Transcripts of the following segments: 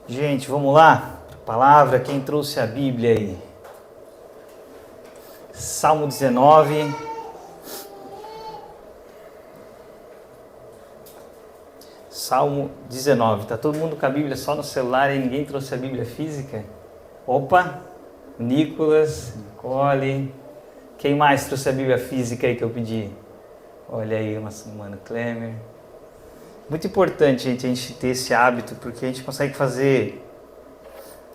Gente, vamos lá? Palavra, quem trouxe a Bíblia aí? Salmo 19. Salmo 19. Tá todo mundo com a Bíblia só no celular e ninguém trouxe a Bíblia física? Opa! Nicolas, Nicole. Quem mais trouxe a Bíblia física aí que eu pedi? Olha aí, mano Klemer. Muito importante, gente, a gente ter esse hábito, porque a gente consegue fazer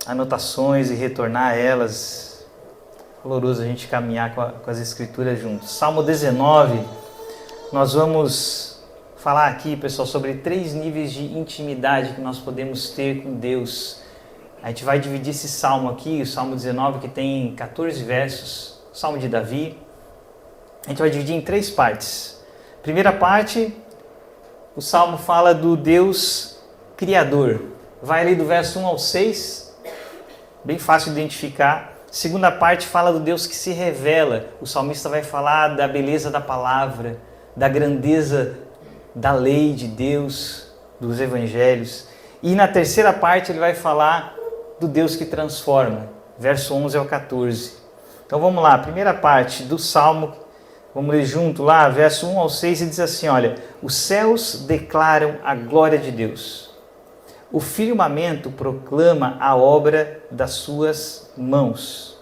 anotações e retornar a elas. Valoroso a gente caminhar com as escrituras juntos. Salmo 19, nós vamos falar aqui, pessoal, sobre 3 níveis de intimidade que nós podemos ter com Deus. A gente vai dividir esse salmo aqui, o Salmo 19, que tem 14 versos, Salmo de Davi. A gente vai dividir em 3 partes. Primeira parte, o salmo fala do Deus Criador. Vai ali do verso 1 ao 6, bem fácil de identificar. Segunda parte fala do Deus que se revela. O salmista vai falar da beleza da palavra, da grandeza da lei de Deus, dos evangelhos. E na terceira parte ele vai falar do Deus que transforma, verso 11 ao 14. Então vamos lá, primeira parte do salmo. Vamos ler junto lá, verso 1 ao 6, e diz assim, olha: os céus declaram a glória de Deus. O firmamento proclama a obra das suas mãos.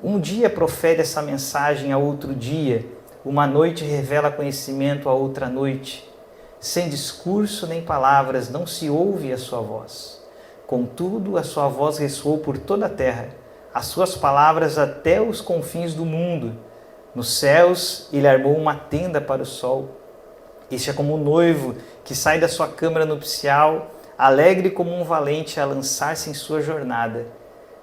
Um dia profere essa mensagem a outro dia, uma noite revela conhecimento a outra noite. Sem discurso nem palavras não se ouve a sua voz. Contudo, a sua voz ressoou por toda a terra, as suas palavras até os confins do mundo. Nos céus, ele armou uma tenda para o sol. Este é como um noivo que sai da sua câmara nupcial, alegre como um valente a lançar-se em sua jornada.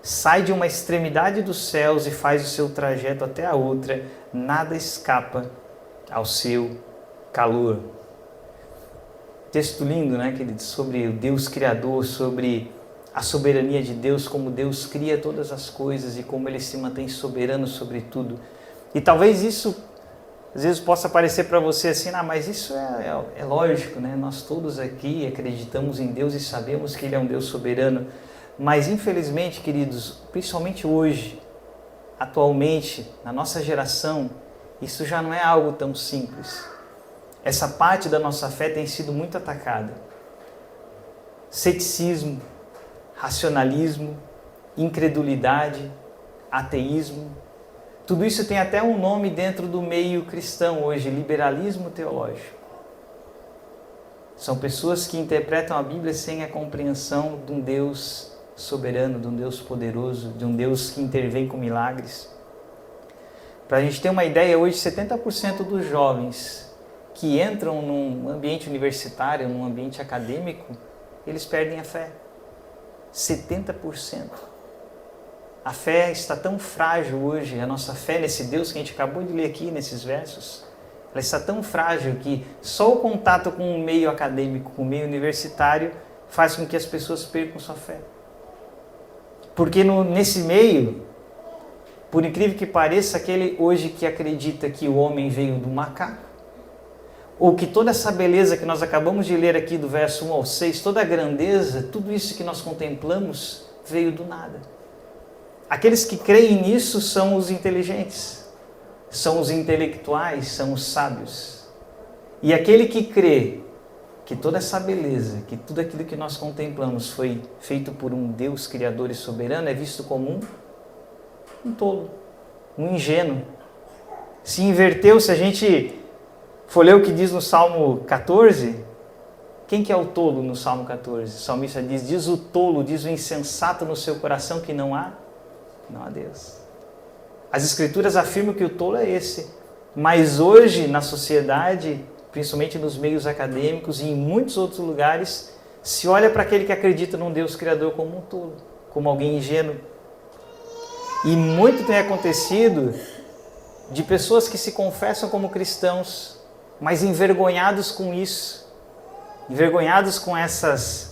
Sai de uma extremidade dos céus e faz o seu trajeto até a outra. Nada escapa ao seu calor. Texto lindo, né, querido? Sobre o Deus Criador, sobre a soberania de Deus, como Deus cria todas as coisas e como Ele se mantém soberano sobre tudo. E talvez isso, às vezes, possa parecer para você assim, mas isso é lógico, né? Nós todos aqui acreditamos em Deus e sabemos que Ele é um Deus soberano. Mas, infelizmente, queridos, principalmente hoje, atualmente, na nossa geração, isso já não é algo tão simples. Essa parte da nossa fé tem sido muito atacada. Ceticismo, racionalismo, incredulidade, ateísmo. Tudo isso tem até um nome dentro do meio cristão hoje, liberalismo teológico. São pessoas que interpretam a Bíblia sem a compreensão de um Deus soberano, de um Deus poderoso, de um Deus que intervém com milagres. Para a gente ter uma ideia, hoje 70% dos jovens que entram num ambiente universitário, num ambiente acadêmico, eles perdem a fé. 70%. A fé está tão frágil hoje, a nossa fé nesse Deus que a gente acabou de ler aqui nesses versos, ela está tão frágil que só o contato com o meio acadêmico, com o meio universitário, faz com que as pessoas percam sua fé. Porque nesse meio, por incrível que pareça, aquele hoje que acredita que o homem veio do macaco, ou que toda essa beleza que nós acabamos de ler aqui do verso 1 ao 6, toda a grandeza, tudo isso que nós contemplamos, veio do nada. Aqueles que creem nisso são os inteligentes, são os intelectuais, são os sábios. E aquele que crê que toda essa beleza, que tudo aquilo que nós contemplamos foi feito por um Deus criador e soberano, é visto como um tolo, um ingênuo. Se inverteu, se a gente for ler o que diz no Salmo 14, quem que é o tolo no Salmo 14? O salmista diz o tolo, diz o insensato no seu coração que não há Deus. As escrituras afirmam que o tolo é esse. Mas hoje, na sociedade, principalmente nos meios acadêmicos e em muitos outros lugares, se olha para aquele que acredita num Deus Criador como um tolo, como alguém ingênuo. E muito tem acontecido de pessoas que se confessam como cristãos, mas envergonhados com isso, envergonhados com essas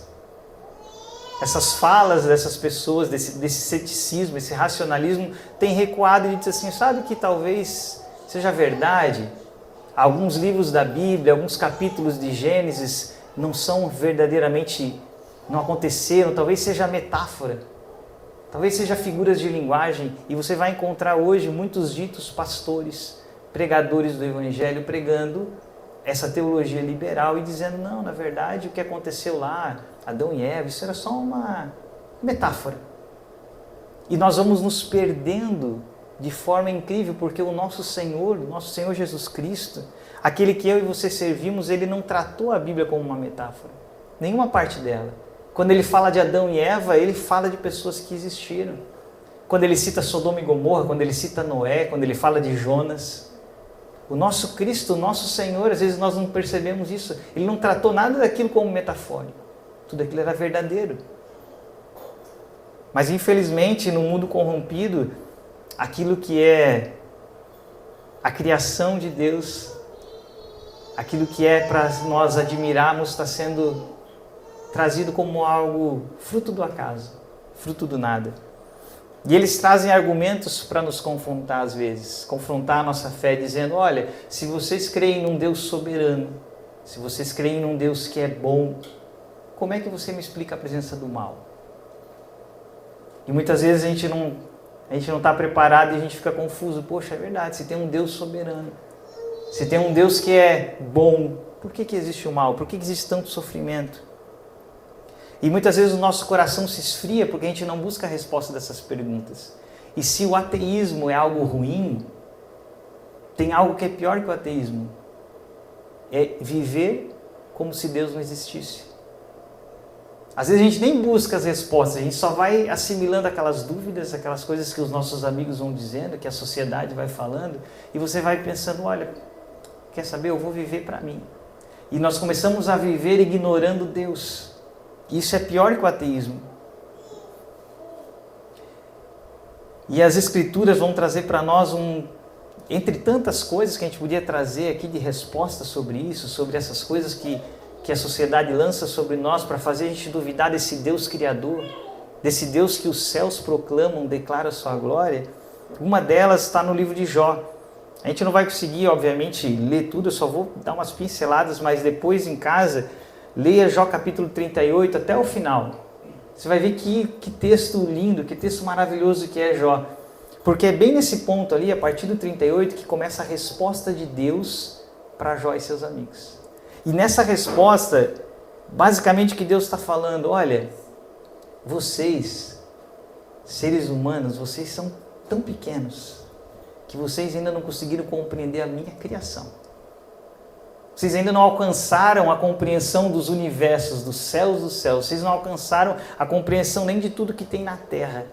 falas dessas pessoas, desse ceticismo, esse racionalismo, tem recuado e diz assim, sabe que talvez seja verdade, alguns livros da Bíblia, alguns capítulos de Gênesis não são verdadeiramente não aconteceram, talvez seja metáfora, talvez seja figuras de linguagem, e você vai encontrar hoje muitos ditos pastores, pregadores do Evangelho, pregando essa teologia liberal e dizendo, não, na verdade o que aconteceu lá, Adão e Eva, isso era só uma metáfora. E nós vamos nos perdendo de forma incrível, porque o nosso Senhor Jesus Cristo, aquele que eu e você servimos, ele não tratou a Bíblia como uma metáfora, nenhuma parte dela. Quando ele fala de Adão e Eva, ele fala de pessoas que existiram. Quando ele cita Sodoma e Gomorra, quando ele cita Noé, quando ele fala de Jonas, o nosso Cristo, o nosso Senhor, às vezes nós não percebemos isso, ele não tratou nada daquilo como metafórico, tudo aquilo era verdadeiro. Mas infelizmente no mundo corrompido, aquilo que é a criação de Deus, aquilo que é para nós admirarmos, está sendo trazido como algo fruto do acaso, fruto do nada. E eles trazem argumentos para nos confrontar às vezes, confrontar a nossa fé, dizendo, olha, se vocês creem num Deus soberano, se vocês creem num Deus que é bom, como é que você me explica a presença do mal? E muitas vezes a gente não está preparado e a gente fica confuso. Poxa, é verdade, se tem um Deus soberano, se tem um Deus que é bom, por que existe o mal? Por que existe tanto sofrimento? E muitas vezes o nosso coração se esfria porque a gente não busca a resposta dessas perguntas. E se o ateísmo é algo ruim, tem algo que é pior que o ateísmo. É viver como se Deus não existisse. Às vezes a gente nem busca as respostas, a gente só vai assimilando aquelas dúvidas, aquelas coisas que os nossos amigos vão dizendo, que a sociedade vai falando, e você vai pensando, olha, quer saber, eu vou viver para mim. E nós começamos a viver ignorando Deus. Isso é pior que o ateísmo. E as Escrituras vão trazer para nós entre tantas coisas que a gente podia trazer aqui de resposta sobre isso, sobre essas coisas que a sociedade lança sobre nós para fazer a gente duvidar desse Deus Criador, desse Deus que os céus proclamam, declara a sua glória. Uma delas está no livro de Jó. A gente não vai conseguir, obviamente, ler tudo, eu só vou dar umas pinceladas, mas depois em casa, leia Jó capítulo 38 até o final. Você vai ver que texto lindo, que texto maravilhoso que é Jó. Porque é bem nesse ponto ali, a partir do 38, que começa a resposta de Deus para Jó e seus amigos. E nessa resposta, basicamente o que Deus está falando, olha, vocês, seres humanos, vocês são tão pequenos, que vocês ainda não conseguiram compreender a minha criação. Vocês ainda não alcançaram a compreensão dos universos, dos céus, vocês não alcançaram a compreensão nem de tudo que tem na terra.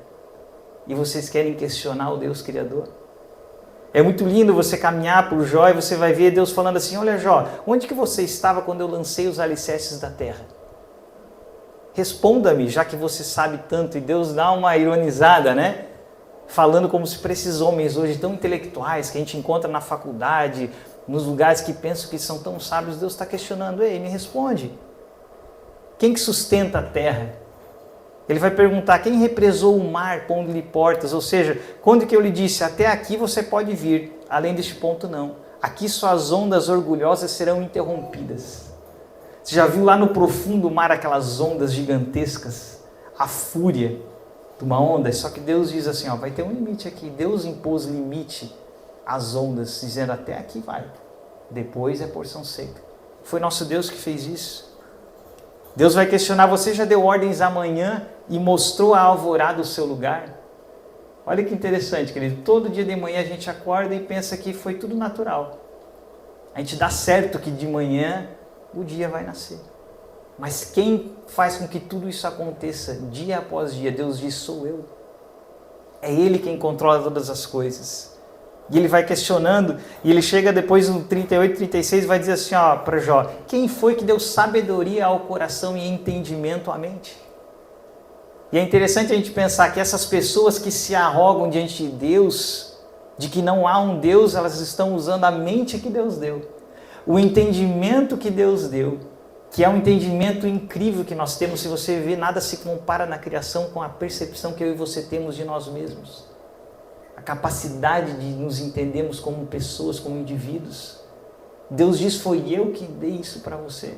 E vocês querem questionar o Deus Criador? É muito lindo você caminhar por Jó e você vai ver Deus falando assim, olha Jó, onde que você estava quando eu lancei os alicerces da terra? Responda-me, já que você sabe tanto. E Deus dá uma ironizada, né? Falando como se para esses homens hoje tão intelectuais, que a gente encontra na faculdade, nos lugares que pensam que são tão sábios, Deus está questionando, ei, me responde. Quem que sustenta a terra? Ele vai perguntar, quem represou o mar, pondo-lhe portas? Ou seja, quando que eu lhe disse, até aqui você pode vir, além deste ponto não. Aqui só as ondas orgulhosas serão interrompidas. Você já viu lá no profundo mar aquelas ondas gigantescas? A fúria de uma onda? Só que Deus diz assim, ó, vai ter um limite aqui. Deus impôs limite às ondas, dizendo até aqui vai. Depois é porção seca. Foi nosso Deus que fez isso. Deus vai questionar, você já deu ordens amanhã e mostrou a alvorada o seu lugar? Olha que interessante, querido. Todo dia de manhã a gente acorda e pensa que foi tudo natural. A gente dá certo que de manhã o dia vai nascer. Mas quem faz com que tudo isso aconteça dia após dia? Deus diz, sou eu. É Ele quem controla todas as coisas. E ele vai questionando, e ele chega depois no 38, 36, vai dizer assim, ó, para Jó, quem foi que deu sabedoria ao coração e entendimento à mente? E é interessante a gente pensar que essas pessoas que se arrogam diante de Deus, de que não há um Deus, elas estão usando a mente que Deus deu, o entendimento que Deus deu, que é um entendimento incrível que nós temos, se você vê, nada se compara na criação com a percepção que eu e você temos de nós mesmos. A capacidade de nos entendermos como pessoas, como indivíduos. Deus diz, foi eu que dei isso para você.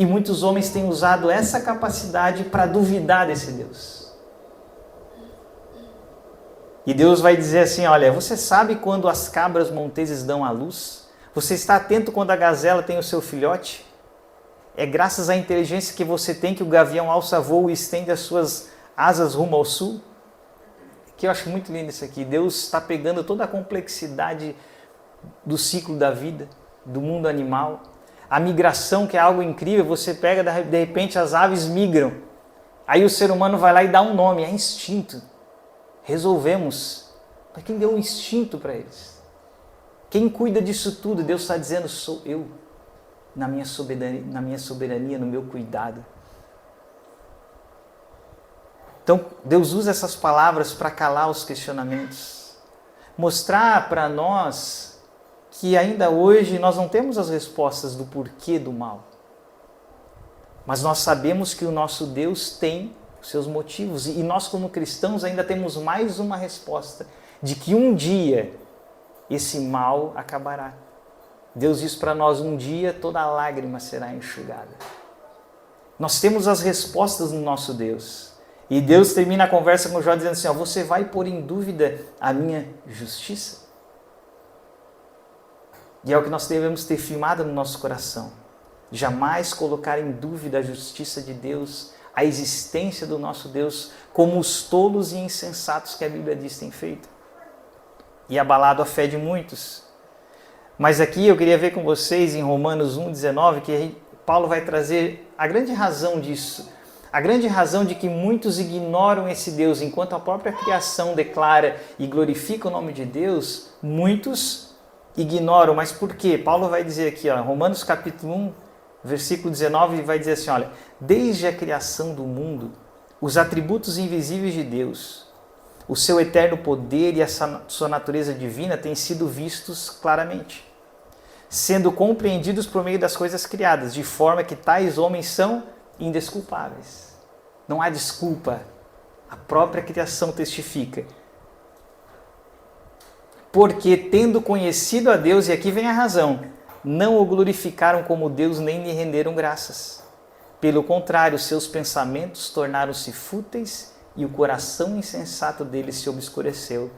E muitos homens têm usado essa capacidade para duvidar desse Deus. E Deus vai dizer assim, olha, você sabe quando as cabras monteses dão à luz? Você está atento quando a gazela tem o seu filhote? É graças à inteligência que você tem que o gavião alça voo e estende as suas asas rumo ao sul? Que eu acho muito lindo isso aqui. Deus está pegando toda a complexidade do ciclo da vida, do mundo animal. A migração, que é algo incrível, você pega, de repente as aves migram. Aí o ser humano vai lá e dá um nome, é instinto. Resolvemos. Mas quem deu um instinto para eles? Quem cuida disso tudo? Deus está dizendo, sou eu. Na minha soberania, no meu cuidado. Então, Deus usa essas palavras para calar os questionamentos. Mostrar para nós que ainda hoje nós não temos as respostas do porquê do mal. Mas nós sabemos que o nosso Deus tem os seus motivos. E nós, como cristãos, ainda temos mais uma resposta. De que um dia esse mal acabará. Deus diz para nós, um dia toda lágrima será enxugada. Nós temos as respostas no nosso Deus. E Deus termina a conversa com Jó dizendo assim, ó, você vai pôr em dúvida a minha justiça? E é o que nós devemos ter firmado no nosso coração. Jamais colocar em dúvida a justiça de Deus, a existência do nosso Deus, como os tolos e insensatos que a Bíblia diz têm feito. E abalado a fé de muitos. Mas aqui eu queria ver com vocês em Romanos 1,19, que Paulo vai trazer a grande razão disso. A grande razão de que muitos ignoram esse Deus, enquanto a própria criação declara e glorifica o nome de Deus, muitos ignoram. Mas por quê? Paulo vai dizer aqui, ó, Romanos capítulo 1, versículo 19, vai dizer assim, olha, desde a criação do mundo, os atributos invisíveis de Deus, o seu eterno poder e a sua natureza divina têm sido vistos claramente, sendo compreendidos por meio das coisas criadas, de forma que tais homens são indesculpáveis. Não há desculpa. A própria criação testifica. Porque, tendo conhecido a Deus, e aqui vem a razão, não o glorificaram como Deus nem lhe renderam graças. Pelo contrário, seus pensamentos tornaram-se fúteis e o coração insensato deles se obscureceu.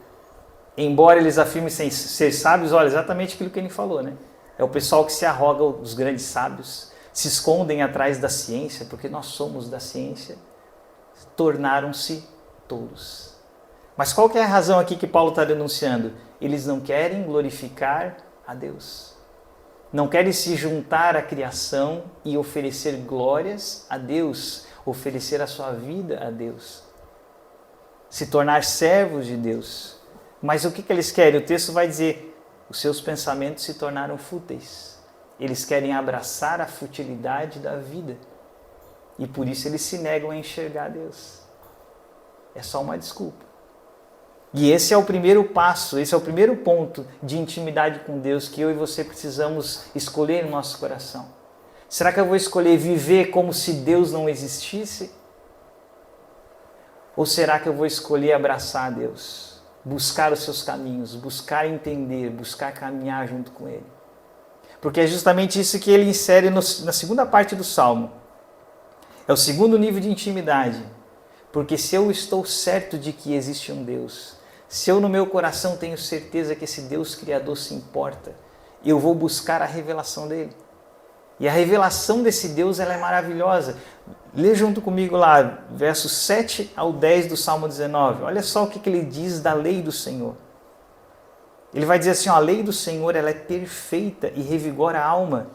Embora eles afirmem ser sábios, olha, exatamente aquilo que ele falou, né? É o pessoal que se arroga os grandes sábios, se escondem atrás da ciência, porque nós somos da ciência, tornaram-se tolos. Mas qual que é a razão aqui que Paulo está denunciando? Eles não querem glorificar a Deus. Não querem se juntar à criação e oferecer glórias a Deus, oferecer a sua vida a Deus. Se tornar servos de Deus. Mas o que eles querem? O texto vai dizer, os seus pensamentos se tornaram fúteis. Eles querem abraçar a futilidade da vida. E por isso eles se negam a enxergar Deus. É só uma desculpa. E esse é o primeiro passo, esse é o primeiro ponto de intimidade com Deus que eu e você precisamos escolher no nosso coração. Será que eu vou escolher viver como se Deus não existisse? Ou será que eu vou escolher abraçar a Deus? Buscar os seus caminhos, buscar entender, buscar caminhar junto com Ele? Porque é justamente isso que ele insere na segunda parte do Salmo. É o segundo nível de intimidade. Porque se eu estou certo de que existe um Deus, se eu no meu coração tenho certeza que esse Deus Criador se importa, eu vou buscar a revelação dele. E a revelação desse Deus ela é maravilhosa. Lê junto comigo lá, versos 7 ao 10 do Salmo 19. Olha só o que ele diz da lei do Senhor. Ele vai dizer assim, ó, a lei do Senhor ela é perfeita e revigora a alma.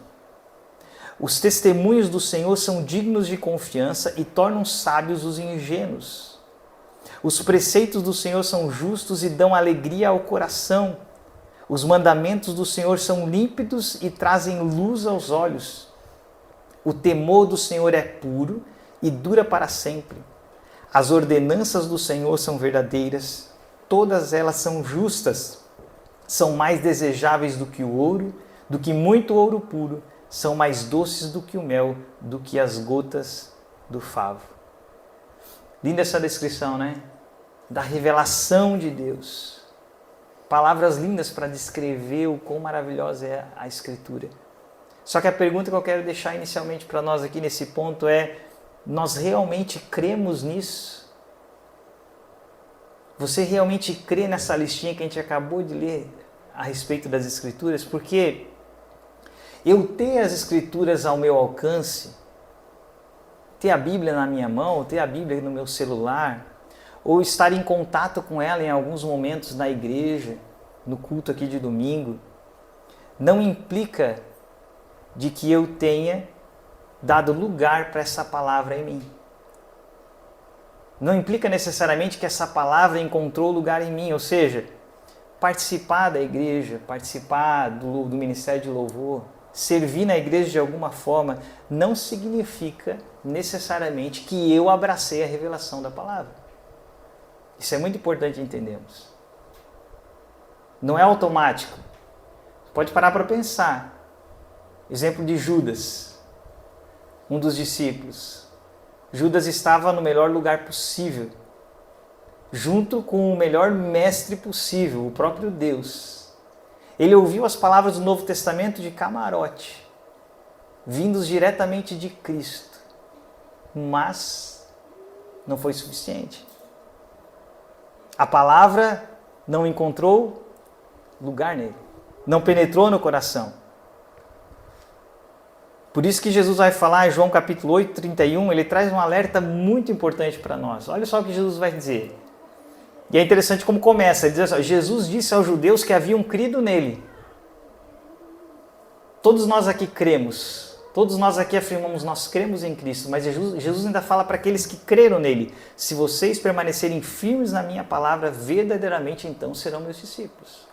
Os testemunhos do Senhor são dignos de confiança e tornam sábios os ingênuos. Os preceitos do Senhor são justos e dão alegria ao coração. Os mandamentos do Senhor são límpidos e trazem luz aos olhos. O temor do Senhor é puro e dura para sempre. As ordenanças do Senhor são verdadeiras, todas elas são justas. São mais desejáveis do que o ouro, do que muito ouro puro, são mais doces do que o mel, do que as gotas do favo. Linda essa descrição, né? Da revelação de Deus. Palavras lindas para descrever o quão maravilhosa é a Escritura. Só que a pergunta que eu quero deixar inicialmente para nós aqui nesse ponto é: nós realmente cremos nisso? Você realmente crê nessa listinha que a gente acabou de ler a respeito das Escrituras? Porque eu ter as Escrituras ao meu alcance, ter a Bíblia na minha mão, ter a Bíblia no meu celular, ou estar em contato com ela em alguns momentos na igreja, no culto aqui de domingo, não implica de que eu tenha dado lugar para essa palavra em mim. Não implica necessariamente que essa palavra encontrou lugar em mim, ou seja, participar da igreja, participar do ministério de louvor, servir na igreja de alguma forma, não significa necessariamente que eu abracei a revelação da palavra. Isso é muito importante entendermos. Não é automático. Pode parar para pensar. Exemplo de Judas, um dos discípulos. Judas estava no melhor lugar possível, junto com o melhor mestre possível, o próprio Deus. Ele ouviu as palavras do Novo Testamento de camarote, vindos diretamente de Cristo, mas não foi suficiente. A palavra não encontrou lugar nele, não penetrou no coração. Por isso que Jesus vai falar em João capítulo 8, 31, ele traz um alerta muito importante para nós. Olha só o que Jesus vai dizer. E é interessante como começa. Ele diz assim: Jesus disse aos judeus que haviam crido nele. Todos nós aqui cremos. Todos nós aqui afirmamos, nós cremos em Cristo. Mas Jesus ainda fala para aqueles que creram nele: se vocês permanecerem firmes na minha palavra, verdadeiramente então serão meus discípulos.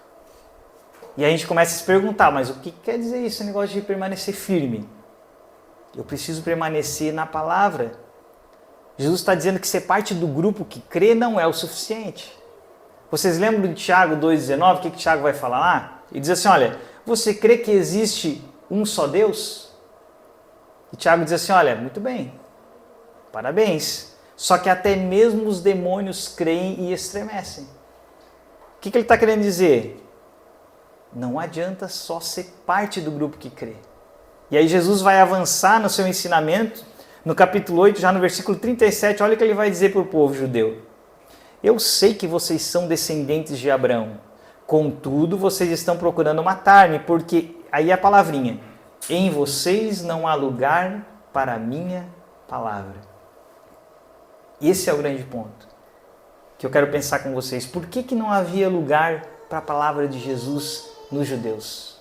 E a gente começa a se perguntar: mas o que quer dizer isso, esse negócio de permanecer firme? Eu preciso permanecer na palavra. Jesus está dizendo que ser parte do grupo que crê não é o suficiente. Vocês lembram de Tiago 2,19? O que Tiago vai falar lá? Ele diz assim: olha, você crê que existe um só Deus? E Tiago diz assim: olha, muito bem, parabéns. Só que até mesmo os demônios creem e estremecem. O que ele está querendo dizer? Não adianta só ser parte do grupo que crê. E aí Jesus vai avançar no seu ensinamento, no capítulo 8, já no versículo 37, olha o que ele vai dizer para o povo judeu. Eu sei que vocês são descendentes de Abraão, contudo vocês estão procurando matar-me, porque, aí a palavrinha, em vocês não há lugar para a minha palavra. Esse é o grande ponto que eu quero pensar com vocês. Por que não havia lugar para a palavra de Jesus nos judeus?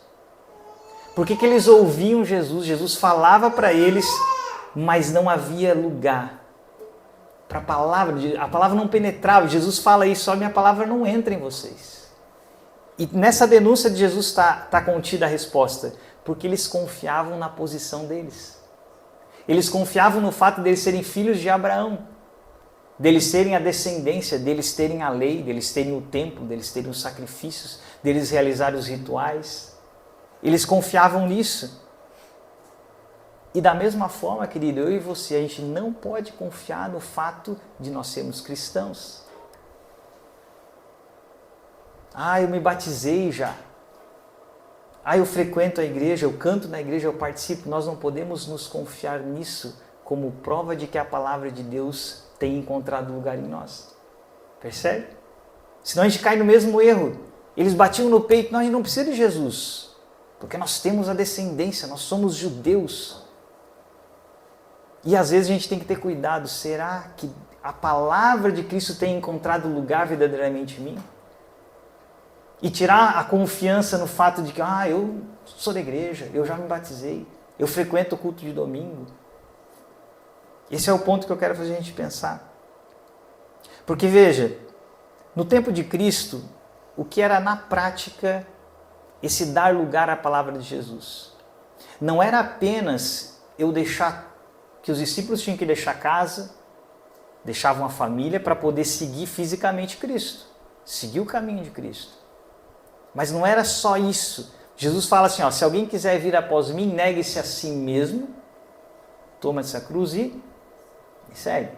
Por que eles ouviam Jesus? Jesus falava para eles, mas não havia lugar para a palavra não penetrava. Jesus fala isso: só minha palavra não entra em vocês. E nessa denúncia de Jesus está contida a resposta, porque eles confiavam na posição deles. Eles confiavam no fato de eles serem filhos de Abraão, deles terem a descendência, deles terem a lei, deles terem o templo, deles terem os sacrifícios, deles realizarem os rituais. Eles confiavam nisso. E da mesma forma, querido, eu e você, a gente não pode confiar no fato de nós sermos cristãos. Eu me batizei já. Eu frequento a igreja, eu canto na igreja, eu participo. Nós não podemos nos confiar nisso como prova de que a palavra de Deus tem encontrado lugar em nós. Percebe? Senão a gente cai no mesmo erro. Eles batiam no peito: não, a gente não precisa de Jesus, porque nós temos a descendência, nós somos judeus. E às vezes a gente tem que ter cuidado. Será que a palavra de Cristo tem encontrado lugar verdadeiramente em mim? E tirar a confiança no fato de que eu sou da igreja, eu já me batizei, eu frequento o culto de domingo. Esse é o ponto que eu quero fazer a gente pensar. Porque veja, no tempo de Cristo, o que era na prática esse dar lugar à palavra de Jesus? Não era apenas eu deixar, que os discípulos tinham que deixar casa, deixavam a família para poder seguir fisicamente Cristo, seguir o caminho de Cristo. Mas não era só isso. Jesus fala assim: se alguém quiser vir após mim, negue-se a si mesmo, toma essa cruz e segue.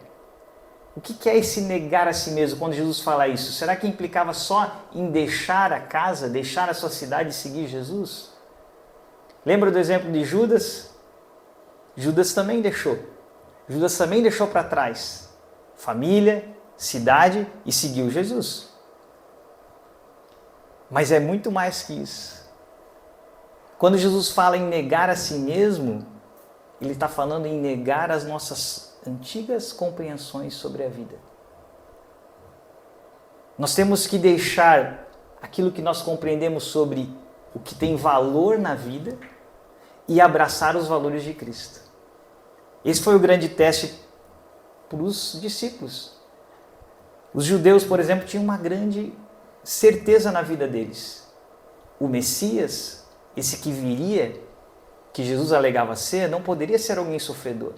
O que é esse negar a si mesmo quando Jesus fala isso? Será que implicava só em deixar a casa, deixar a sua cidade e seguir Jesus? Lembra do exemplo de Judas? Judas também deixou. Judas também deixou para trás família, cidade e seguiu Jesus. Mas é muito mais que isso. Quando Jesus fala em negar a si mesmo, ele está falando em negar as nossas antigas compreensões sobre a vida. Nós temos que deixar aquilo que nós compreendemos sobre o que tem valor na vida e abraçar os valores de Cristo. Esse foi o grande teste para os discípulos. Os judeus, por exemplo, tinham uma grande certeza na vida deles. O Messias, esse que viria, que Jesus alegava ser, não poderia ser alguém sofredor.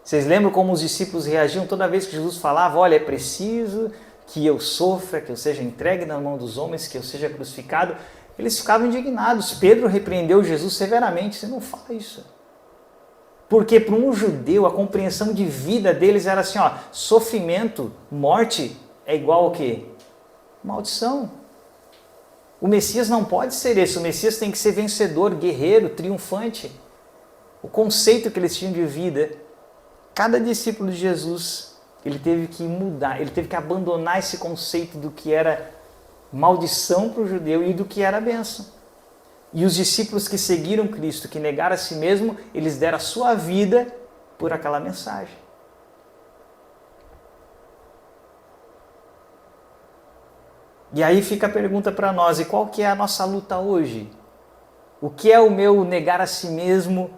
Vocês lembram como os discípulos reagiam toda vez que Jesus falava: olha, é preciso que eu sofra, que eu seja entregue na mão dos homens, que eu seja crucificado? Eles ficavam indignados. Pedro repreendeu Jesus severamente: você não fala isso. Porque para um judeu, a compreensão de vida deles era assim, sofrimento, morte é igual ao quê? Maldição. O Messias não pode ser esse. O Messias tem que ser vencedor, guerreiro, triunfante. O conceito que eles tinham de vida, cada discípulo de Jesus, ele teve que mudar, ele teve que abandonar esse conceito do que era maldição para o judeu e do que era bênção. E os discípulos que seguiram Cristo, que negaram a si mesmo, eles deram a sua vida por aquela mensagem. E aí fica a pergunta para nós: e qual que é a nossa luta hoje? O que é o meu negar a si mesmo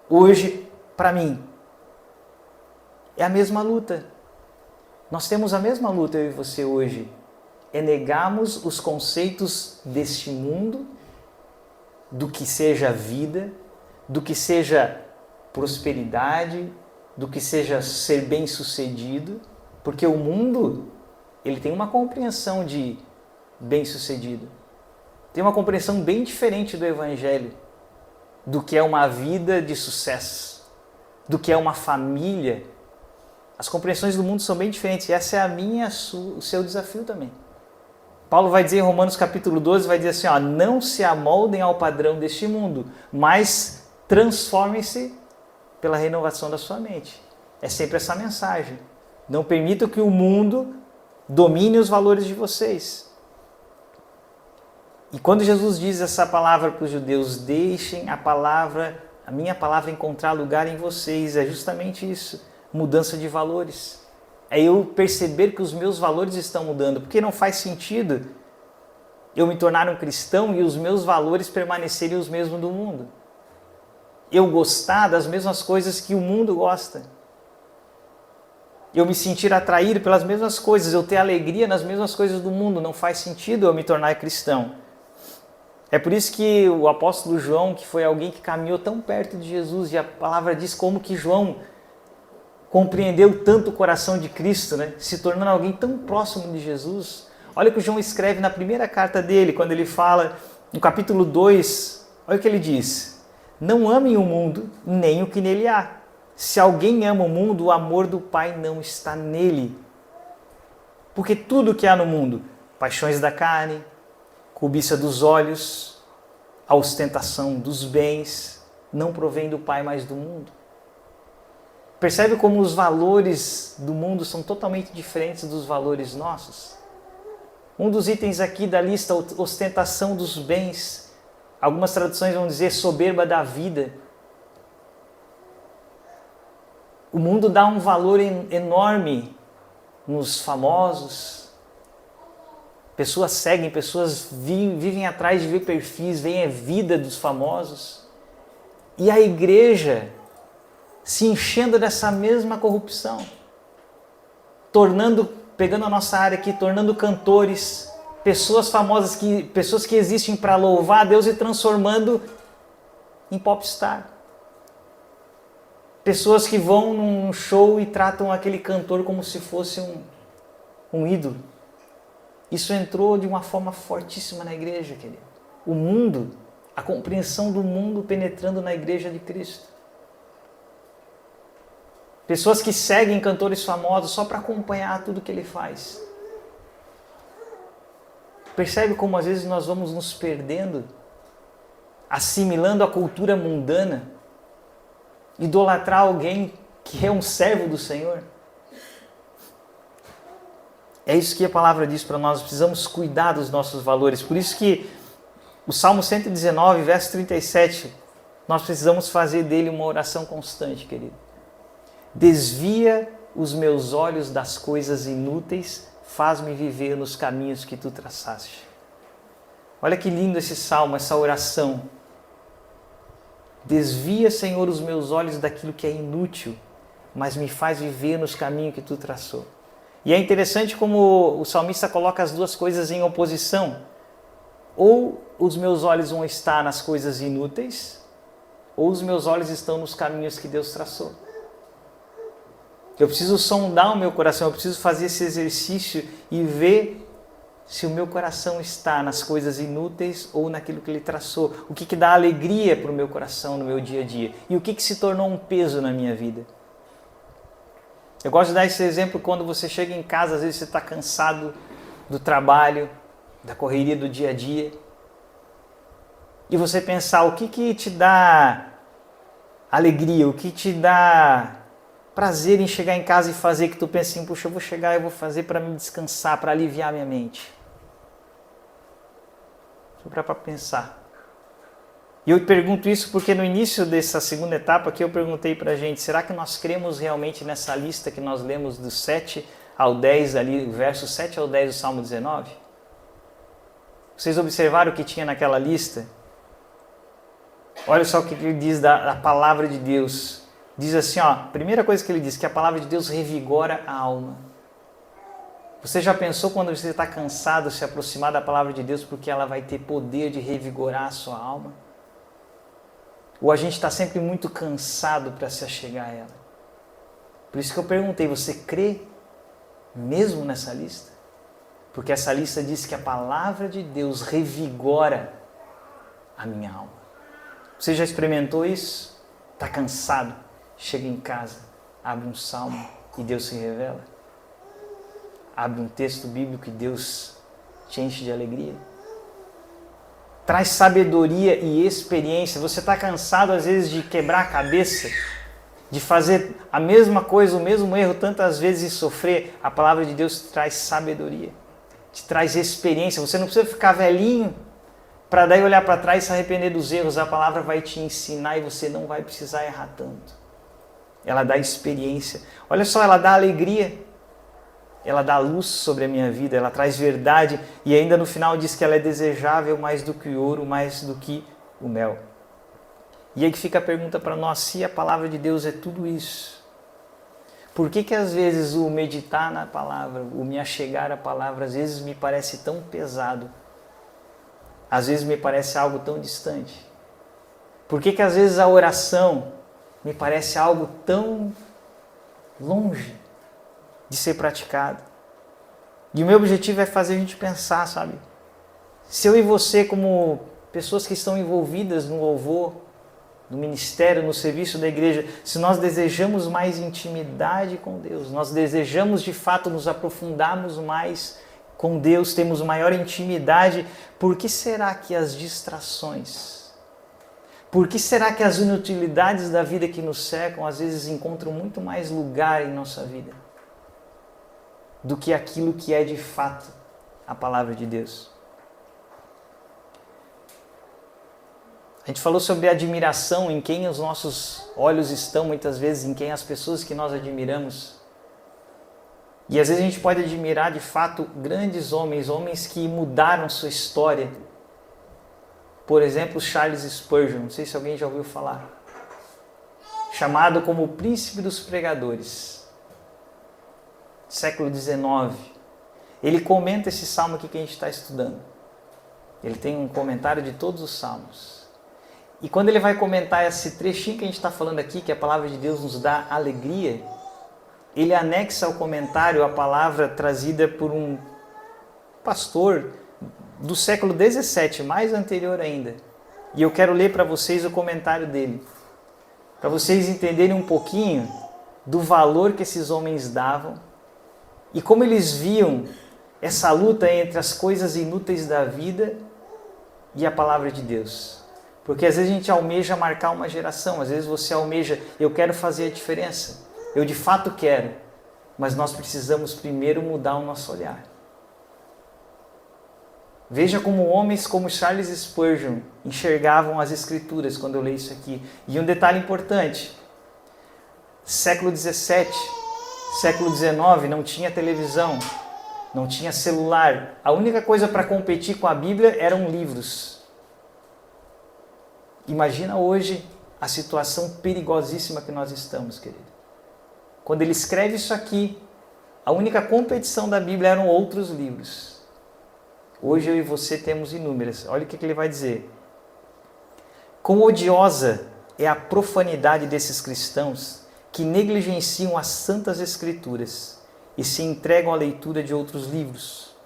hoje para mim? É a mesma luta. Nós temos a mesma luta, eu e você, hoje. É negarmos os conceitos deste mundo, do que seja vida, do que seja prosperidade, do que seja ser bem-sucedido, porque o mundo, ele tem uma compreensão de bem-sucedido. Tem uma compreensão bem diferente do Evangelho, do que é uma vida de sucesso, do que é uma família. As compreensões do mundo são bem diferentes, e essa é o seu desafio também. Paulo vai dizer em Romanos capítulo 12, vai dizer assim, não se amoldem ao padrão deste mundo, mas transformem-se pela renovação da sua mente. É sempre essa mensagem. Não permitam que o mundo domine os valores de vocês. E quando Jesus diz essa palavra para os judeus, deixem a minha palavra encontrar lugar em vocês, é justamente isso, mudança de valores. É eu perceber que os meus valores estão mudando, porque não faz sentido eu me tornar um cristão e os meus valores permanecerem os mesmos do mundo. Eu gostar das mesmas coisas que o mundo gosta. Eu me sentir atraído pelas mesmas coisas, eu ter alegria nas mesmas coisas do mundo. Não faz sentido eu me tornar cristão. É por isso que o apóstolo João, que foi alguém que caminhou tão perto de Jesus, e a palavra diz como que João compreendeu tanto o coração de Cristo, se tornando alguém tão próximo de Jesus. Olha o que o João escreve na primeira carta dele, quando ele fala, no capítulo 2, olha o que ele diz: não amem o mundo, nem o que nele há. Se alguém ama o mundo, o amor do Pai não está nele. Porque tudo que há no mundo, paixões da carne, cobiça dos olhos, a ostentação dos bens, não provém do Pai, mas do mundo. Percebe como os valores do mundo são totalmente diferentes dos valores nossos? Um dos itens aqui da lista, ostentação dos bens. Algumas traduções vão dizer soberba da vida. O mundo dá um valor enorme nos famosos. Pessoas seguem, pessoas vivem atrás de ver perfis, veem a vida dos famosos. E a igreja se enchendo dessa mesma corrupção, pegando a nossa área aqui, tornando cantores, pessoas famosas, pessoas que existem para louvar a Deus e transformando em popstar. Pessoas que vão num show e tratam aquele cantor como se fosse um ídolo. Isso entrou de uma forma fortíssima na igreja, querido. O mundo, a compreensão do mundo penetrando na igreja de Cristo. Pessoas que seguem cantores famosos só para acompanhar tudo que ele faz. Percebe como às vezes nós vamos nos perdendo assimilando a cultura mundana, idolatrar alguém que é um servo do Senhor. É isso que a palavra diz para nós, precisamos cuidar dos nossos valores. Por isso que o Salmo 119, verso 37, nós precisamos fazer dele uma oração constante, querido. Desvia os meus olhos das coisas inúteis, faz-me viver nos caminhos que tu traçaste. Olha que lindo esse salmo, essa oração. Desvia, Senhor, os meus olhos daquilo que é inútil, mas me faz viver nos caminhos que tu traçou. E é interessante como o salmista coloca as duas coisas em oposição. Ou os meus olhos vão estar nas coisas inúteis, ou os meus olhos estão nos caminhos que Deus traçou. Eu preciso sondar o meu coração, eu preciso fazer esse exercício e ver se o meu coração está nas coisas inúteis ou naquilo que Ele traçou. O que dá alegria para o meu coração no meu dia a dia e o que se tornou um peso na minha vida. Eu gosto de dar esse exemplo quando você chega em casa, às vezes você está cansado do trabalho, da correria do dia a dia, e você pensar o que te dá alegria, o que te dá prazer em chegar em casa e fazer, que tu pensa assim, puxa, eu vou chegar e vou fazer para me descansar, para aliviar minha mente. Para pensar. E eu pergunto isso porque no início dessa segunda etapa aqui eu perguntei para a gente, será que nós cremos realmente nessa lista que nós lemos do 7 ao 10, ali, verso 7 ao 10 do Salmo 19? Vocês observaram o que tinha naquela lista? Olha só o que ele diz da palavra de Deus. Diz assim, ó, a primeira coisa que ele diz, que a palavra de Deus revigora a alma. Você já pensou quando você está cansado se aproximar da palavra de Deus porque ela vai ter poder de revigorar a sua alma? Ou a gente está sempre muito cansado para se achegar a ela? Por isso que eu perguntei, você crê mesmo nessa lista? Porque essa lista diz que a palavra de Deus revigora a minha alma. Você já experimentou isso? Está cansado? Chega em casa, abre um salmo e Deus se revela. Abre um texto bíblico e Deus te enche de alegria. Traz sabedoria e experiência. Você está cansado às vezes de quebrar a cabeça, de fazer a mesma coisa, o mesmo erro tantas vezes e sofrer. A palavra de Deus traz sabedoria, te traz experiência. Você não precisa ficar velhinho para daí olhar para trás e se arrepender dos erros. A palavra vai te ensinar e você não vai precisar errar tanto. Ela dá experiência. Olha só, ela dá alegria. Ela dá luz sobre a minha vida, ela traz verdade e ainda no final diz que ela é desejável mais do que o ouro, mais do que o mel. E aí que fica a pergunta para nós, se a palavra de Deus é tudo isso, por que às vezes o meditar na palavra, o me achegar à palavra, às vezes me parece tão pesado, às vezes me parece algo tão distante? Por que às vezes a oração me parece algo tão longe de ser praticado? E o meu objetivo é fazer a gente pensar, sabe? Se eu e você, como pessoas que estão envolvidas no louvor, no ministério, no serviço da igreja, se nós desejamos mais intimidade com Deus, nós desejamos de fato nos aprofundarmos mais com Deus, temos maior intimidade, por que será que as distrações, por que será que as inutilidades da vida que nos cercam às vezes encontram muito mais lugar em nossa vida do que aquilo que é de fato a palavra de Deus? A gente falou sobre admiração, em quem os nossos olhos estão muitas vezes, em quem as pessoas que nós admiramos. E às vezes a gente pode admirar de fato grandes homens, homens que mudaram sua história. Por exemplo, Charles Spurgeon, não sei se alguém já ouviu falar. Chamado como o príncipe dos pregadores. Século XIX. Ele comenta esse salmo aqui que a gente está estudando. Ele tem um comentário de todos os salmos. E quando ele vai comentar esse trechinho que a gente está falando aqui, que a palavra de Deus nos dá alegria, ele anexa ao comentário a palavra trazida por um pastor do século XVII, mais anterior ainda. E eu quero ler para vocês o comentário dele, para vocês entenderem um pouquinho do valor que esses homens davam e como eles viam essa luta entre as coisas inúteis da vida e a palavra de Deus. Porque às vezes a gente almeja marcar uma geração, às vezes você almeja, eu quero fazer a diferença, eu de fato quero, mas nós precisamos primeiro mudar o nosso olhar. Veja como homens como Charles Spurgeon enxergavam as Escrituras quando eu leio isso aqui. E um detalhe importante, século XVII, século XIX não tinha televisão, não tinha celular. A única coisa para competir com a Bíblia eram livros. Imagina hoje a situação perigosíssima que nós estamos, querido. Quando ele escreve isso aqui, a única competição da Bíblia eram outros livros. Hoje eu e você temos inúmeras. Olha o que ele vai dizer. Quão odiosa é a profanidade desses cristãos que negligenciam as santas Escrituras e se entregam à leitura de outros livros.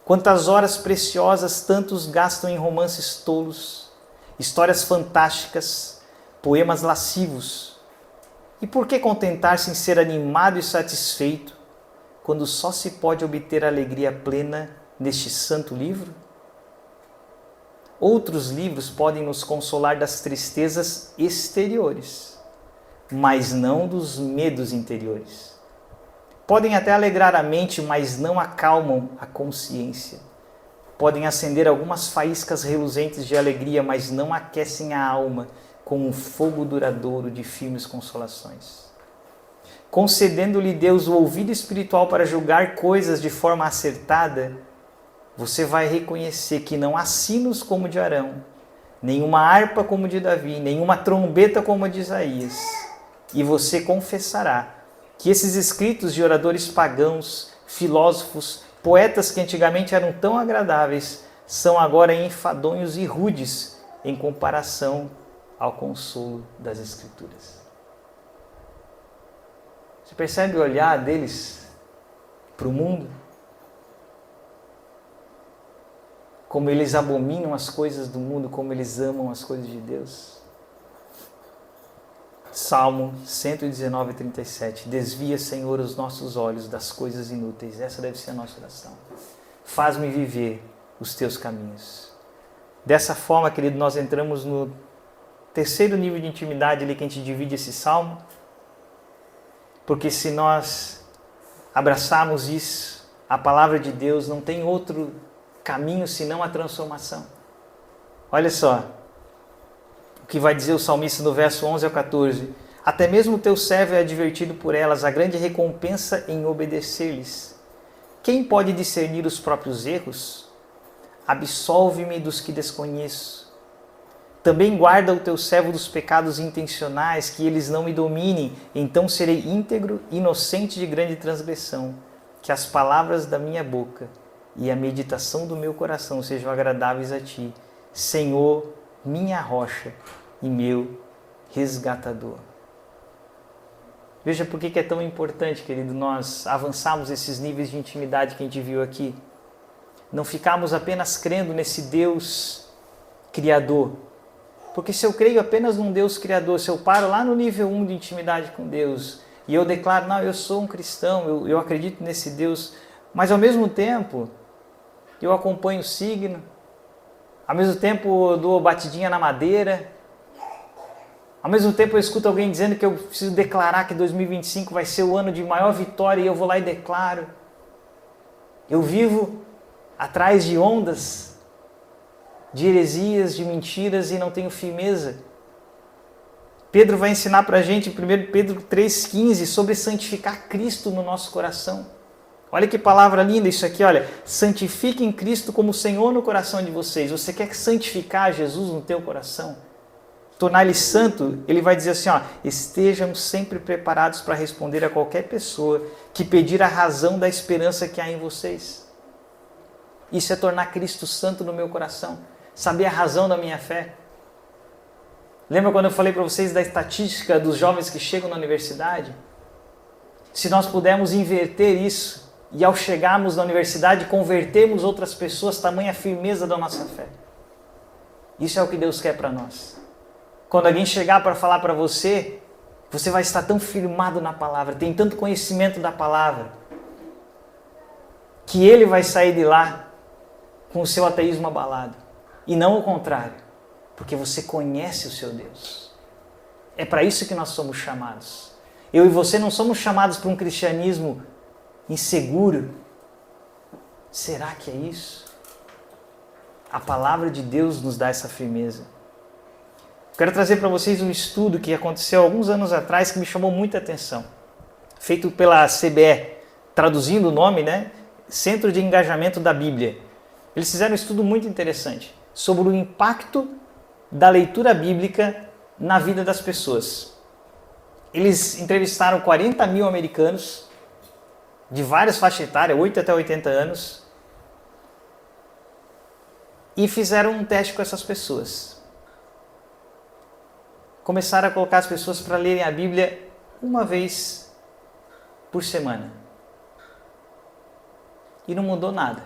Quantas horas preciosas tantos gastam em romances tolos, histórias fantásticas, poemas lascivos. E por que contentar-se em ser animado e satisfeito, quando só se pode obter alegria plena neste santo livro? Outros livros podem nos consolar das tristezas exteriores, mas não dos medos interiores. Podem até alegrar a mente, mas não acalmam a consciência. Podem acender algumas faíscas reluzentes de alegria, mas não aquecem a alma com um fogo duradouro de firmes consolações. Concedendo-lhe Deus o ouvido espiritual para julgar coisas de forma acertada, você vai reconhecer que não há sinos como de Arão, nenhuma harpa como de Davi, nenhuma trombeta como a de Isaías. E você confessará que esses escritos de oradores pagãos, filósofos, poetas que antigamente eram tão agradáveis, são agora enfadonhos e rudes em comparação ao consolo das Escrituras. Você percebe o olhar deles para o mundo? Como eles abominam as coisas do mundo, como eles amam as coisas de Deus. Salmo 119, 37. Desvia, Senhor, os nossos olhos das coisas inúteis. Essa deve ser a nossa oração. Faz-me viver os teus caminhos. Dessa forma, querido, nós entramos no terceiro nível de intimidade ali que a gente divide esse salmo. Porque se nós abraçarmos isso, a palavra de Deus não tem outro caminho senão a transformação. Olha só o que vai dizer o salmista no verso 11 ao 14. Até mesmo o teu servo é advertido por elas, a grande recompensa em obedecer-lhes. Quem pode discernir os próprios erros? Absolve-me dos que desconheço. Também guarda o teu servo dos pecados intencionais, que eles não me dominem, então serei íntegro, inocente de grande transgressão. Que as palavras da minha boca e a meditação do meu coração sejam agradáveis a ti, Senhor, minha rocha e meu resgatador. Veja por que é tão importante, querido, nós avançarmos esses níveis de intimidade que a gente viu aqui. Não ficarmos apenas crendo nesse Deus Criador. Porque se eu creio apenas num Deus Criador, se eu paro lá no nível 1 de intimidade com Deus e eu declaro, não, eu sou um cristão, eu acredito nesse Deus, mas ao mesmo tempo eu acompanho o signo, ao mesmo tempo eu dou batidinha na madeira, ao mesmo tempo eu escuto alguém dizendo que eu preciso declarar que 2025 vai ser o ano de maior vitória e eu vou lá e declaro. Eu vivo atrás de ondas, de heresias, de mentiras e não tenho firmeza. Pedro vai ensinar para a gente, em 1 Pedro 3,15, sobre santificar Cristo no nosso coração. Olha que palavra linda isso aqui, olha. Santifiquem Cristo como Senhor no coração de vocês. Você quer santificar Jesus no teu coração? Tornar-lhe santo? Ele vai dizer assim, ó, estejam sempre preparados para responder a qualquer pessoa que pedir a razão da esperança que há em vocês. Isso é tornar Cristo santo no meu coração. Saber a razão da minha fé. Lembra quando eu falei para vocês da estatística dos jovens que chegam na universidade? Se nós pudermos inverter isso e ao chegarmos na universidade convertermos outras pessoas, tamanha firmeza da nossa fé. Isso é o que Deus quer para nós. Quando alguém chegar para falar para você, você vai estar tão firmado na palavra, tem tanto conhecimento da palavra, que ele vai sair de lá com o seu ateísmo abalado. E não o contrário. Porque você conhece o seu Deus. É para isso que nós somos chamados. Eu e você não somos chamados para um cristianismo inseguro. Será que é isso? A palavra de Deus nos dá essa firmeza. Quero trazer para vocês um estudo que aconteceu alguns anos atrás que me chamou muita atenção. Feito pela CBE, traduzindo o nome, né? Centro de Engajamento da Bíblia. Eles fizeram um estudo muito interessante sobre o impacto da leitura bíblica na vida das pessoas. Eles entrevistaram 40 mil americanos de várias faixas etárias, 8 até 80 anos, e fizeram um teste com essas pessoas. Começaram a colocar as pessoas para lerem a Bíblia uma vez por semana. E não mudou nada.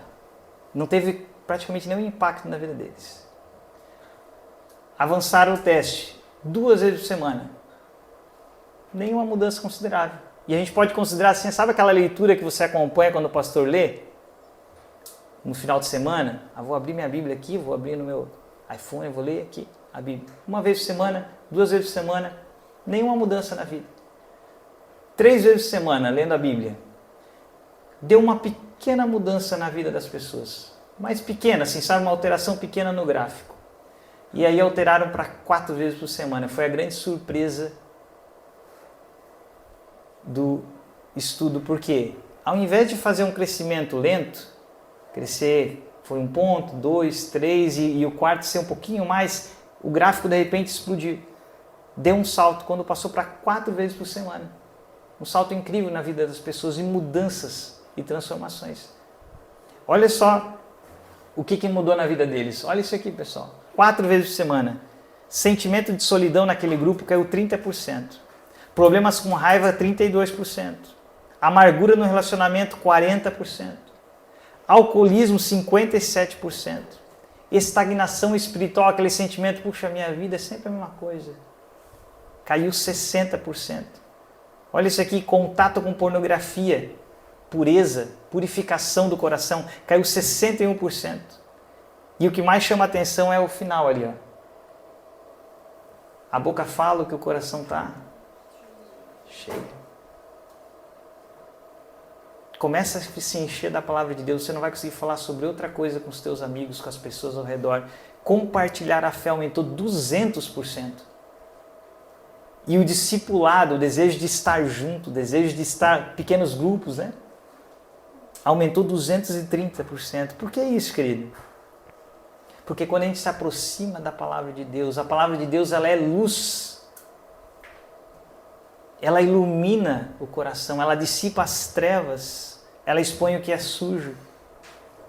Não teve praticamente nenhum impacto na vida deles. Avançaram o teste 2 vezes por semana. Nenhuma mudança considerável. E a gente pode considerar assim, sabe aquela leitura que você acompanha quando o pastor lê? No final de semana, vou abrir minha Bíblia aqui, vou abrir no meu iPhone, vou ler aqui a Bíblia. 1 vez por semana, 2 vezes por semana, nenhuma mudança na vida. 3 vezes por semana, lendo a Bíblia. Deu uma pequena mudança na vida das pessoas. Mais pequena, assim, sabe? Uma alteração pequena no gráfico. E aí alteraram para 4 vezes por semana. Foi a grande surpresa do estudo. Porque ao invés de fazer um crescimento lento, crescer foi 1 ponto, 2, 3 e o quarto ser um pouquinho mais, o gráfico de repente explodiu. Deu um salto quando passou para 4 vezes por semana. Um salto incrível na vida das pessoas e mudanças e transformações. Olha só o que mudou na vida deles. Olha isso aqui, pessoal. 4 vezes por semana. Sentimento de solidão naquele grupo caiu 30%. Problemas com raiva, 32%. Amargura no relacionamento, 40%. Alcoolismo, 57%. Estagnação espiritual, aquele sentimento, puxa, minha vida é sempre a mesma coisa. Caiu 60%. Olha isso aqui, contato com pornografia, pureza, purificação do coração, caiu 61%. E o que mais chama a atenção é o final ali, ó. A boca fala o que o coração está cheio. Começa a se encher da palavra de Deus, você não vai conseguir falar sobre outra coisa com os teus amigos, com as pessoas ao redor. Compartilhar a fé aumentou 200%. E o discipulado, o desejo de estar junto, o desejo de estar pequenos grupos, né? Aumentou 230%. Por que isso, querido? Porque quando a gente se aproxima da palavra de Deus, a palavra de Deus ela é luz. Ela ilumina o coração, ela dissipa as trevas, ela expõe o que é sujo.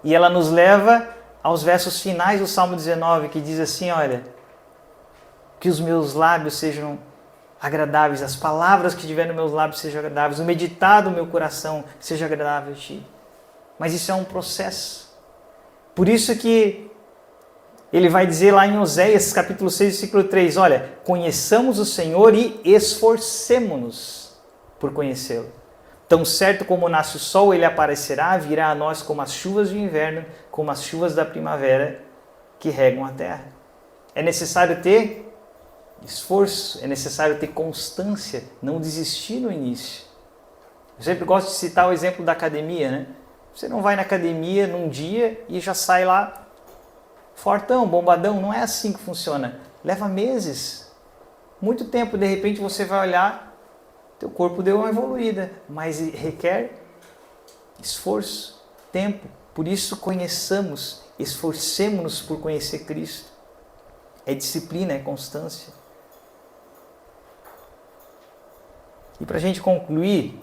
E ela nos leva aos versos finais do Salmo 19, que diz assim, olha, que os meus lábios sejam agradáveis, as palavras que tiver nos meus lábios sejam agradáveis, o meditar do meu coração seja agradável a ti. Mas isso é um processo. Por isso que ele vai dizer lá em Oséias, capítulo 6, versículo 3, olha, conheçamos o Senhor e esforcemo-nos por conhecê-lo. Tão certo como nasce o sol, ele aparecerá, virá a nós como as chuvas do inverno, como as chuvas da primavera que regam a terra. É necessário ter esforço, é necessário ter constância, não desistir no início. Eu sempre gosto de citar o exemplo da academia, né? Você não vai na academia num dia e já sai lá fortão, bombadão, não é assim que funciona. Leva meses, muito tempo, de repente você vai olhar, teu corpo deu uma evoluída, mas requer esforço, tempo. Por isso conheçamos, esforcemo-nos por conhecer Cristo. É disciplina, é constância. E para a gente concluir,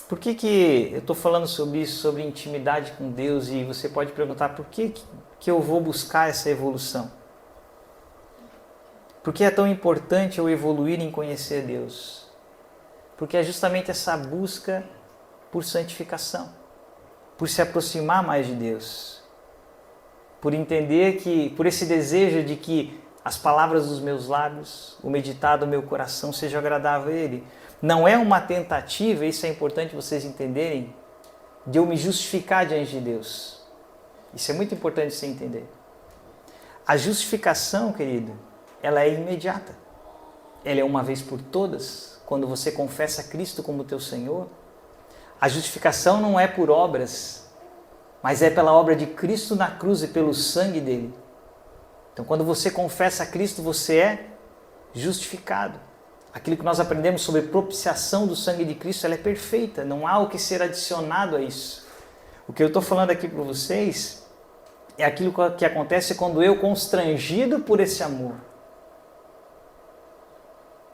por que eu estou falando sobre isso, sobre intimidade com Deus? E você pode perguntar, por que eu vou buscar essa evolução? Por que é tão importante eu evoluir em conhecer Deus? Porque é justamente essa busca por santificação, por se aproximar mais de Deus, por entender que, por esse desejo de que as palavras dos meus lábios, o meditar do meu coração seja agradável a Ele. Não é uma tentativa, isso é importante vocês entenderem, de eu me justificar diante de Deus. Isso é muito importante você entender. A justificação, querido, ela é imediata. Ela é uma vez por todas, quando você confessa Cristo como teu Senhor. A justificação não é por obras, mas é pela obra de Cristo na cruz e pelo sangue dele. Então, quando você confessa Cristo, você é justificado. Aquilo que nós aprendemos sobre propiciação do sangue de Cristo, ela é perfeita, não há o que ser adicionado a isso. O que eu estou falando aqui para vocês é aquilo que acontece quando eu, constrangido por esse amor,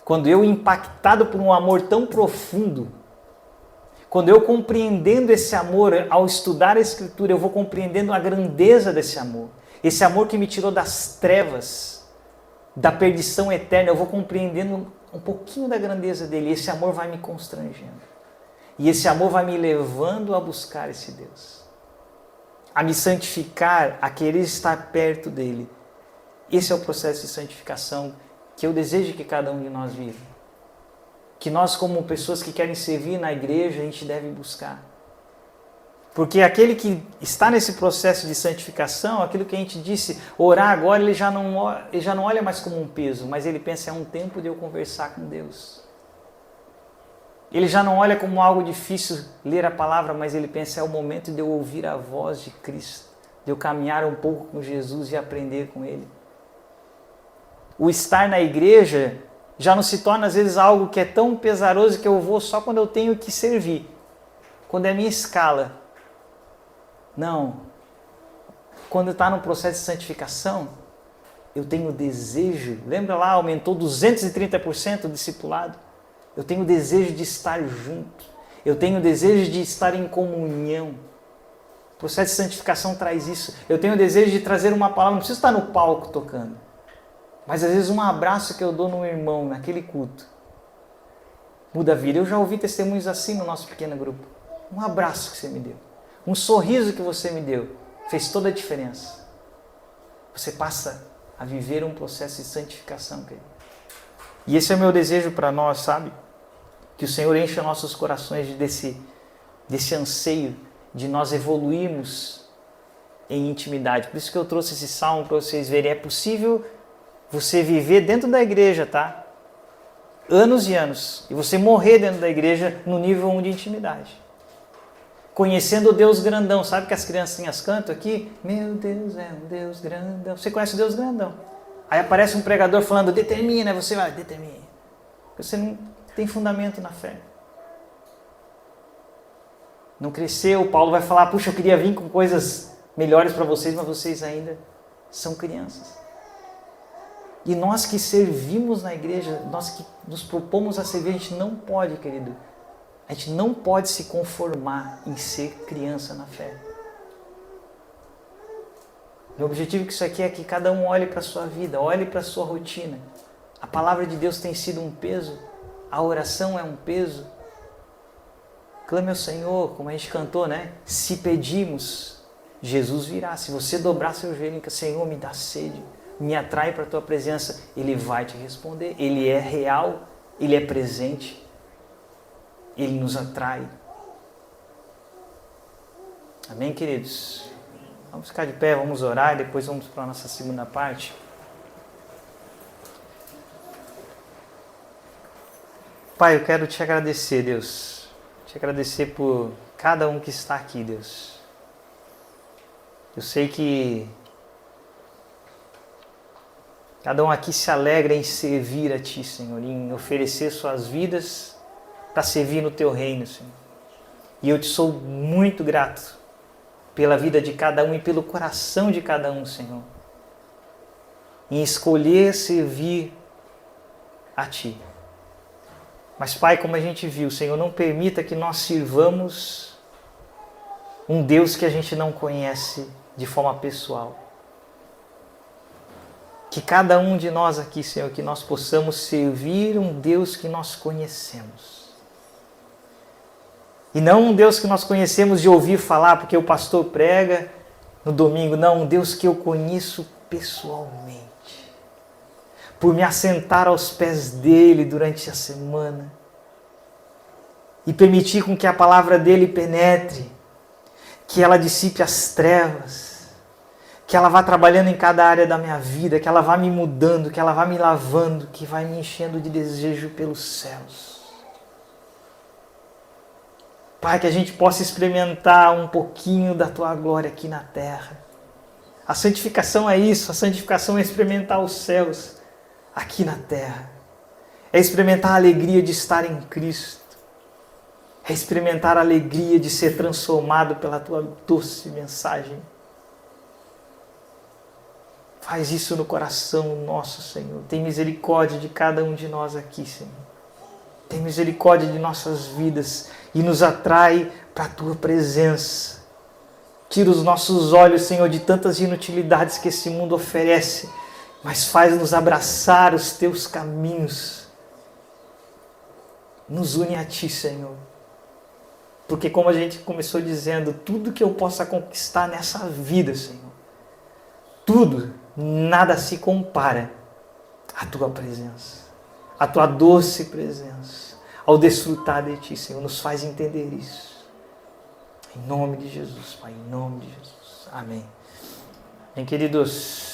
quando eu, impactado por um amor tão profundo, quando eu, compreendendo esse amor, ao estudar a Escritura, eu vou compreendendo a grandeza desse amor. Esse amor que me tirou das trevas, da perdição eterna, eu vou compreendendo um pouquinho da grandeza dele. Esse amor vai me constrangendo. E esse amor vai me levando a buscar esse Deus, a me santificar, a querer estar perto dele. Esse é o processo de santificação que eu desejo que cada um de nós viva. Que nós, como pessoas que querem servir na igreja, a gente deve buscar. Porque aquele que está nesse processo de santificação, aquilo que a gente disse, orar agora, ele já não olha mais como um peso, mas ele pensa, é um tempo de eu conversar com Deus. Ele já não olha como algo difícil ler a palavra, mas ele pensa, é o momento de eu ouvir a voz de Cristo, de eu caminhar um pouco com Jesus e aprender com Ele. O estar na igreja já não se torna às vezes algo que é tão pesaroso que eu vou só quando eu tenho que servir, quando é a minha escala. Não. Quando está no processo de santificação, eu tenho desejo, lembra lá, aumentou 230% o discipulado? Eu tenho desejo de estar junto. Eu tenho desejo de estar em comunhão. O processo de santificação traz isso. Eu tenho desejo de trazer uma palavra, não preciso estar no palco tocando. Mas às vezes um abraço que eu dou no irmão, naquele culto, muda a vida. Eu já ouvi testemunhos assim no nosso pequeno grupo. Um abraço que você me deu. Um sorriso que você me deu. Fez toda a diferença. Você passa a viver um processo de santificação, querido. E esse é o meu desejo para nós, sabe? Que o Senhor encha nossos corações desse anseio de nós evoluirmos em intimidade. Por isso que eu trouxe esse salmo para vocês verem. É possível você viver dentro da igreja, tá? Anos e anos. E você morrer dentro da igreja no nível 1 de intimidade. Conhecendo o Deus grandão. Sabe que as criancinhas cantam aqui? Meu Deus é um Deus grandão. Você conhece o Deus grandão. Aí aparece um pregador falando, determina, você vai, determina. Você não tem fundamento na fé. Não cresceu, Paulo vai falar, puxa, eu queria vir com coisas melhores para vocês, mas vocês ainda são crianças. E nós que servimos na igreja, nós que nos propomos a servir, a gente não pode, querido, a gente não pode se conformar em ser criança na fé. O objetivo que isso aqui é que cada um olhe para a sua vida, olhe para a sua rotina. A palavra de Deus tem sido um peso, a oração é um peso. Clame ao Senhor, como a gente cantou, né? Se pedimos, Jesus virá. Se você dobrar seu joelho, Senhor, me dá sede, me atrai para a tua presença, Ele vai te responder. Ele é real, Ele é presente, Ele nos atrai. Amém, queridos? Vamos ficar de pé, vamos orar e depois vamos para a nossa segunda parte. Pai, eu quero te agradecer, Deus. Te agradecer por cada um que está aqui, Deus. Eu sei que cada um aqui se alegra em servir a Ti, Senhor, em oferecer suas vidas para servir no Teu reino, Senhor. E eu te sou muito grato pela vida de cada um e pelo coração de cada um, Senhor, em escolher servir a Ti. Mas, Pai, como a gente viu, Senhor, não permita que nós sirvamos um Deus que a gente não conhece de forma pessoal. Que cada um de nós aqui, Senhor, que nós possamos servir um Deus que nós conhecemos. E não um Deus que nós conhecemos de ouvir falar, porque o pastor prega no domingo. Não, um Deus que eu conheço pessoalmente. Por me assentar aos pés dele durante a semana. E permitir com que a palavra dele penetre. Que ela dissipe as trevas. que ela vá trabalhando em cada área da minha vida, que ela vá me mudando, que ela vá me lavando, que vai me enchendo de desejo pelos céus. Pai, que a gente possa experimentar um pouquinho da Tua glória aqui na terra. A santificação é isso, a santificação é experimentar os céus aqui na terra. É experimentar a alegria de estar em Cristo. É experimentar a alegria de ser transformado pela Tua doce mensagem. Faz isso no coração nosso, Senhor. Tem misericórdia de cada um de nós aqui, Senhor. Tem misericórdia de nossas vidas e nos atrai para a Tua presença. Tira os nossos olhos, Senhor, de tantas inutilidades que esse mundo oferece, mas faz-nos abraçar os Teus caminhos. Nos une a Ti, Senhor. Porque como a gente começou dizendo, tudo que eu possa conquistar nessa vida, Senhor, tudo, nada se compara à Tua presença, à Tua doce presença, ao desfrutar de Ti, Senhor, nos faz entender isso. Em nome de Jesus, Pai, em nome de Jesus. Amém. Bem, queridos,